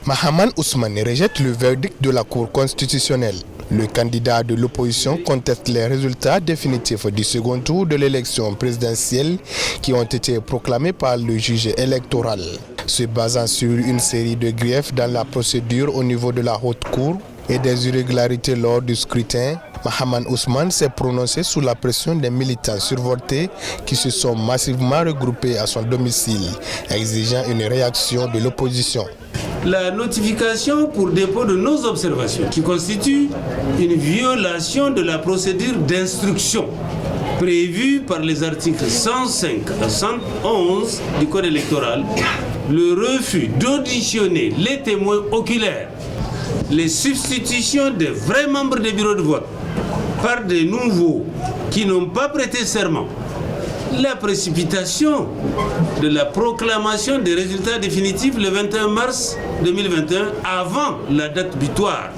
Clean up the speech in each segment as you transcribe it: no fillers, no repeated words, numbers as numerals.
Mahaman Ousmane rejette le verdict de la Cour constitutionnelle. Le candidat de l'opposition conteste les résultats définitifs du second tour de l'élection présidentielle qui ont été proclamés par le juge électoral. Se basant sur une série de griefs dans la procédure au niveau de la haute cour et des irrégularités lors du scrutin, Mahaman Ousmane s'est prononcé sous la pression des militants survoltés qui se sont massivement regroupés à son domicile, exigeant une réaction de l'opposition. La notification pour dépôt de nos observations, qui constitue une violation de la procédure d'instruction prévue par les articles 105 à 111 du Code électoral, le refus d'auditionner les témoins oculaires, les substitutions des vrais membres des bureaux de vote par des nouveaux qui n'ont pas prêté serment, la précipitation de la proclamation des résultats définitifs le 21 mars 2021 avant la date butoir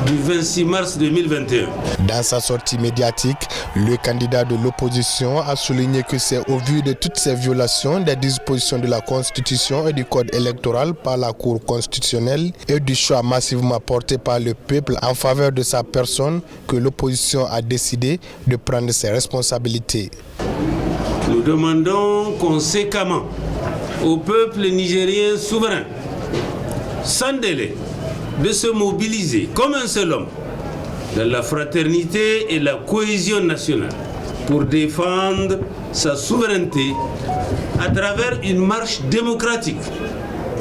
du 26 mars 2021. Dans sa sortie médiatique, le candidat de l'opposition a souligné que c'est au vu de toutes ces violations des dispositions de la Constitution et du Code électoral par la Cour constitutionnelle et du choix massivement porté par le peuple en faveur de sa personne que l'opposition a décidé de prendre ses responsabilités. Nous demandons conséquemment au peuple nigérien souverain, sans délai, de se mobiliser comme un seul homme dans la fraternité et la cohésion nationale pour défendre sa souveraineté à travers une marche démocratique,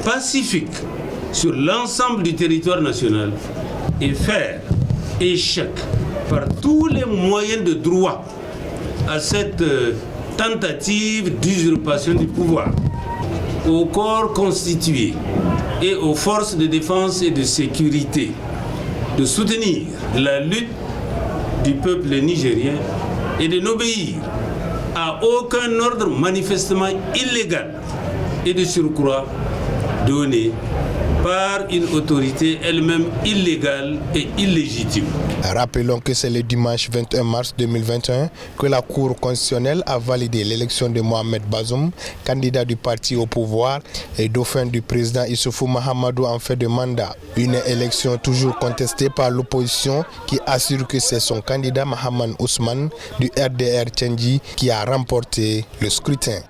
pacifique sur l'ensemble du territoire national et faire échec par tous les moyens de droit à cette tentative d'usurpation du pouvoir, au corps constitué et aux forces de défense et de sécurité de soutenir la lutte du peuple nigérien et de n'obéir à aucun ordre manifestement illégal et de surcroît donné par une autorité elle-même illégale et illégitime. Rappelons que c'est le dimanche 21 mars 2021 que la Cour constitutionnelle a validé l'élection de Mohamed Bazoum, candidat du parti au pouvoir et dauphin du président Issoufou Mahamadou en fin de mandat. Une élection toujours contestée par l'opposition qui assure que c'est son candidat Mahaman Ousmane du RDR Tchendji qui a remporté le scrutin.